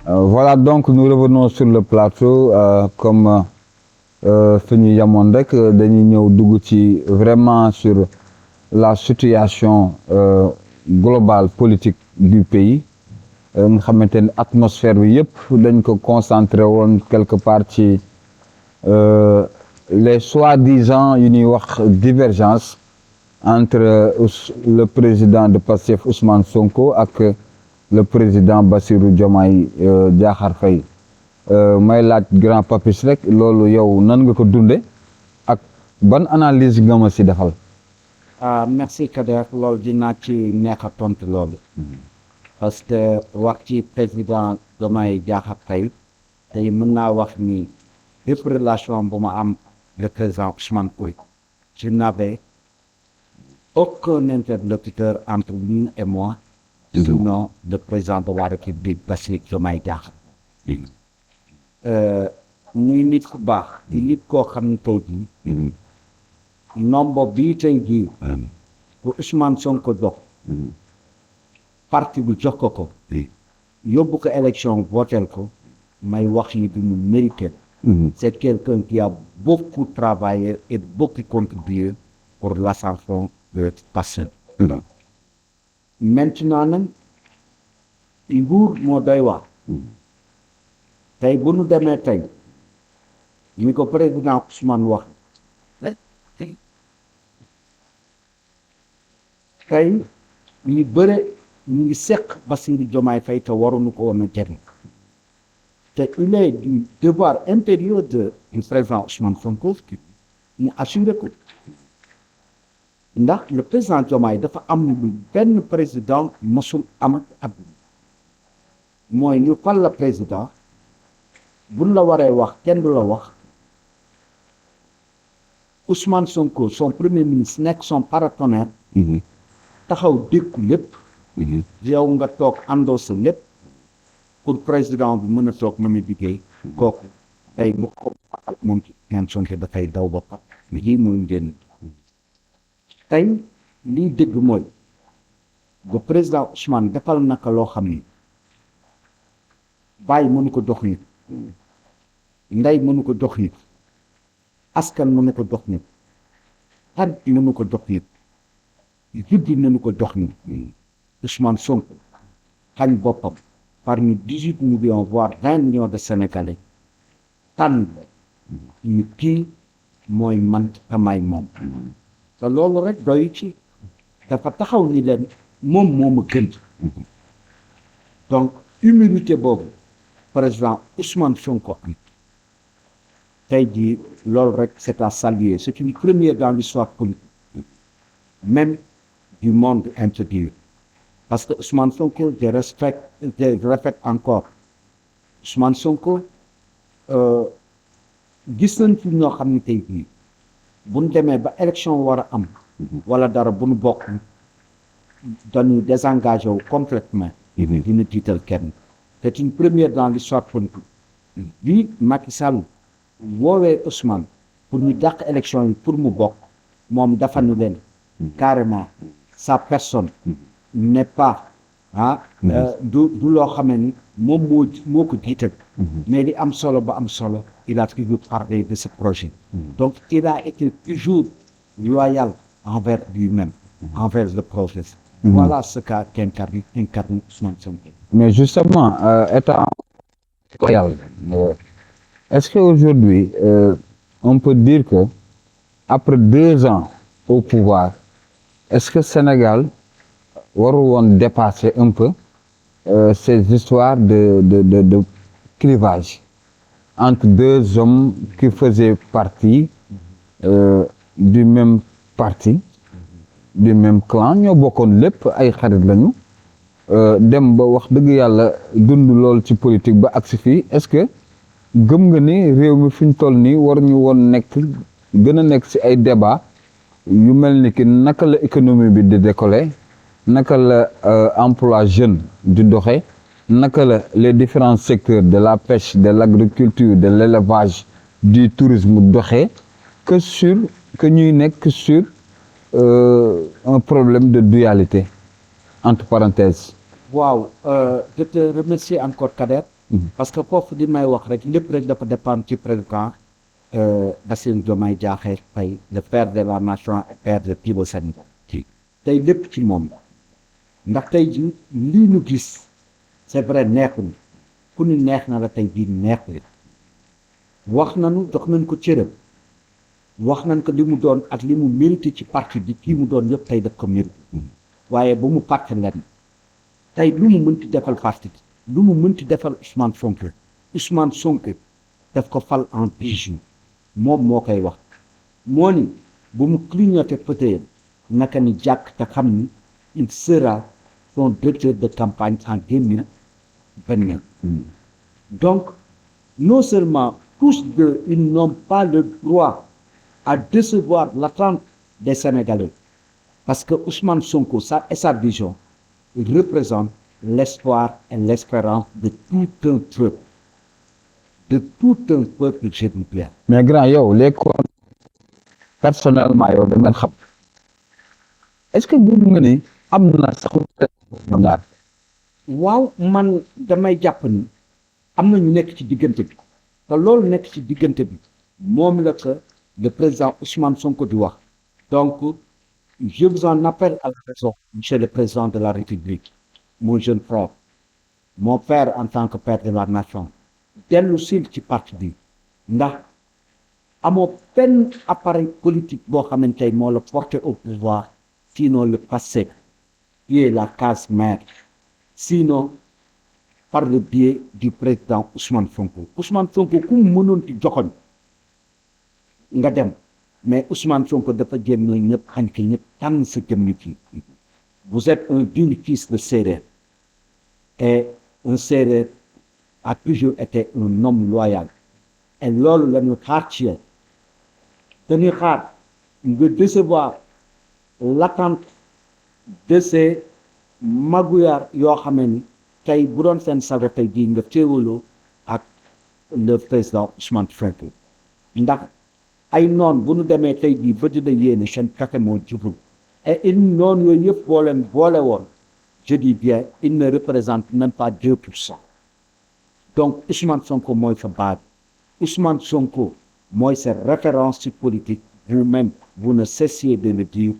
Voilà, donc nous revenons sur le plateau comme fi ñu yemoon rek dañuy ñëw dugg ci vraiment sur la situation globale politique du pays nga xamante ni atmosphère bi yëpp dañ ko concentré woon quelque part ci les soi-disant yu ñuy wax divergence entre le président de Pastef Ousmane Sonko ak le président Bassirou Diomaye Diakhar Faye may laaj grand papis rek loolu yow nan nga ko dunde ak ban analyse nga ma si defal. Merci Kader, loolu dinaa ci neex a tontu loolu parce que wax ci président Diomaye Diakhar Faye tey mën naa wax ni bépp relation bu ma am le président Ousmane Sonko je n'avais aucun interlocuteur entre lui et moi sinon le président de la République Bassirou Diomaye Diakhar muy nit ku baax di nit koo xam ne tey jii nombre bii tey jii bu Ousmane Sonko dox parti bi jox ko yóbbu ko élection votel ko may wax ni du mu mérité c'est quelqu'un qui a beaucoup travaillé et beaucoup contribué pour l'ascension de Pastef maintenant nag nguur moo doy wax tey bu nu demee tey ñu ko président Ousmane wax tey ñu bëre ñu ngi seq Bassirou Diomaye Faye te waruñu ko woon a jëriñ te il est du devoir impérieux du président Ousmane Sonko mu assuré ko ndax le président Diomaye dafa am lu benn président mosul am ak mooy ñu fal la président buñ la waree wax kenn du la wax Ousmane Sonko son premier ministre nekk son paratonnerre taxaw dékku lépp yow nga toog àndoo sa lépp pour président bi mën a toog na mu liggéey kooku tey bu ko ak moom ci ngeen Sonko dafay daw ba pat lii muy ngénn tey lii dëgg mooy ba président Ousmane defal naka loo xam ni bàyyi mënu ko dox nit ndey mënu ko dox nit askan mënu ko dox nit xarit mënu ko dox nit juddi mënu ko dox nit Ousmane Sonko xañ boppam parmi 18 millions voire 20 millions de Sénégalais tànn ñu kii mooy man tamay moom te loolu rek doy ci dafa taxaw ni leen moom moo ma gën donc humilité boobu président Ousmane Sonko am tey jii loolu rek c'est à saluer c'est une première dans l'histoire politique même du monde intérieur parce que Ousmane Sonko je répète encore Ousmane Sonko gis nañ ci ñoo xam ne tey jii bu ñu demee ba élection war a am wala dara bu ñu bokk dañuy désengagé wu complètement dina tiital kenn c'est une première dans l'histoire politique bi Macky Sall woowee Ousmane pour ñu dàq élection yi pour mu bokk moom dafa nu leen carrément sa personne n'est pas du loo xamee ni moom moo ko jiital mais li am solo ba am solo il a toujours parlé de ce projet donc il a été toujours loyal envers lui-même envers le projet voilà ce qu'incarne Ousmane Sonko. Mais justement étant loyal est-ce qu'aujourd'hui on peut dire que après 2 ans au pouvoir est-ce que Sénégal waru woon dépasser un peu ces histoires de clivage entre 2 hommes qui faisaient partie du même parti du même clan ñoo bokkoon lépp ay xarit lañu dem ba wax dëgg yàlla dund lool ci politique ba agsi fii est-ce que gëm nga ni réew mi fi ñu toll nii war ñu woon nekk gën a nekk ci ay débat yu mel ni ki naka la économie bi di décoller naka la emploi jeune di doxe naka la les différents secteurs de la pêche de l'agriculture de l'élevage du tourisme doxe que ñuy nekk sur un problème de dualité entre parenthèses. waaw je te remercie encore Kader parce que foofu di may wax rek lépp rek dafa dépendre ci président Bassirou Diomaye Diakhar Faye le père de la nation et père de tout le Sénégal tey lépp ci moom la ndax tey ji lii nu gis c'est vrai neexul ku ni neex na la tey bii neexul wax nañu jox nañ ko cëram wax nañ ko li mu doon ak li mu mérité ci parti bi kii mu doon yëpp tey daf ko mérité waaye ba mu pàcc leen tey lu mu mënti defal parti bi lu mu mënti defal Ousmane Sonko daf ko fal en 10 jours moom moo koy wax moo ni bu mu clignoté peut-être naka ni jàkk te xam ni il sera son directeur de campagne en 2029 donc non seulement tous deux ils n'ont pas le droit à décevoir l'attente des Sénégalais parce que Ousmane Sonko ça et sa vision il représente l'espoir et l'espérance de tout un peuple je vous plaît. mais grand yow léegi kon personnellement yow da ngeen xam est-ce que bu nga ni am na sax ñoom ñaar waaw man damay jàpp ni am na ñu nekk ci diggante bi te loolu nekk ci diggante bi moom la que le président Ousmane Sonko di wax donc je vous en appelle à la raison monsieur le président de la République mon jeune frère mon père en tant que père de la nation dellu sil ci parti bi ndax amoo benn appareil politique boo xamante ne moo la porté au pouvoir sinon le passé qui est la case mère sinon par le biais du président Ousmane Sonko ku mu mënoon ci joxoñ nga dem mais Ousmane Sonko dafa jéem la ñëpp xañ ko ñëpp tànn sa jëm ñu kii vous êtes un digne fils de Sérère et un Sérère a toujours été un homme loyal et loolu la ñu xaar ci yéen dañuy xaar nga décevoir l'attente de ces magouillards yoo xamee ni tey bu doon seen sago tey jii nga féewaloo ak le président Ousmane Sonko ndax ay noon bu ñu demee tey jii ba dina yéene seen pexe moo jublu et une noon yooyu yëpp boo leen boole woon je dis bien il ne représente même pas 2%. donc Ousmane Sonko mooy sa base Ousmane Sonko mooy sa référence politique vous-même vous ne cessiez de le dire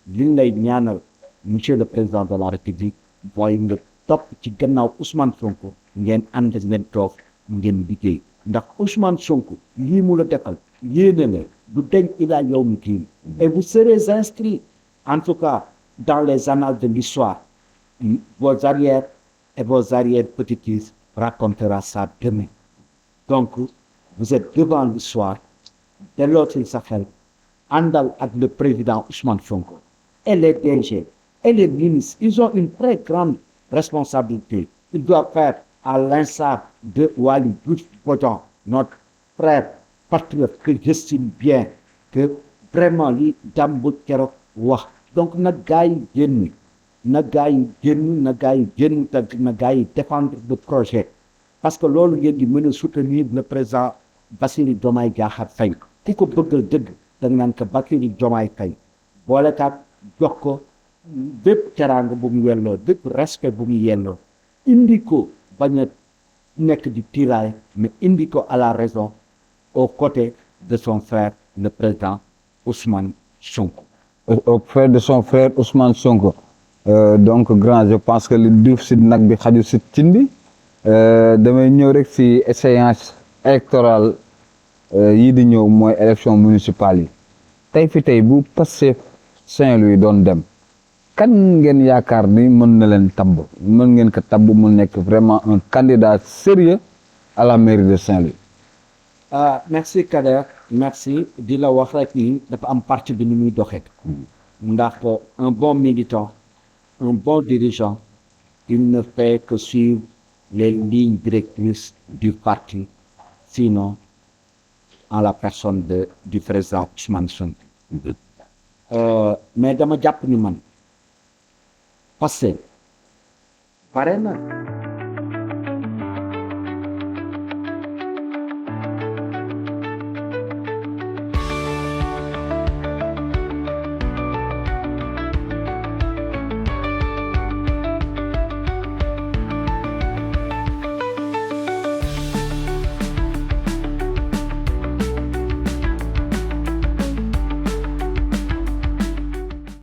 li ñu lay ñaanal monsieur le président de la République mooy nga topp ci gannaaw Ousmane Sonko ngeen ànd ngeen toog ngeen liggéey ndax Ousmane Sonko lii mu la defal yéene la du deñ ilaa yawmi diin et vous serez inscrits en tout cas dans les annales de l'histoire vos arrières et vos arrière-petits-fils racontera ça demain donc vous êtes devant l'histoire dellootil sa xel àndal ak le président Ousmane Sonko et les DG et les ministres ils ont une très grande responsabilité ils doivent faire à l'instar de Waly Diouf Bodian notre frère patriote que j'estime bien que vraiment li Dame Mbodj keroog wax donc na gaa yi génn na gaa yi génn te na gaa yi défendre le projet parce que loolu ngeen di mën a soutenir le président Bassirou Diomaye Diakhar Faye ki ko bëggal dëgg da nga naan ko Bassirou Diomaye Faye boole kat jox ko bépp teraanga bu mu yelloo bépp respect bu mu yelloo indi ko bañ a nekk di tiraay mais indi ko à la raison aux côtés de son frère le président Ousmane Sonko. au frère de son frère Ousmane Sonko donc grand je pense que li duuf si nag bi xaju si cin bi damay ñëw rek si échéance électorale yii di ñëw mooy élection municipale yi tey bu Pastef Saint-Louis doon dem kan ngeen yaakaar ni mën na leen tabb mën ngeen ko tabb mu nekk vraiment un candidat sérieux à la mairie de Saint-Louis. Merci Kader merci di la wax rek ni dafa am parti bi ni muy doxee ndax un bon militant un bon dirigeant il ne fait que suivre les lignes directrices du parti sinon en la personne du président Ousmane Sonko mais dama jàpp ni man parce que pare na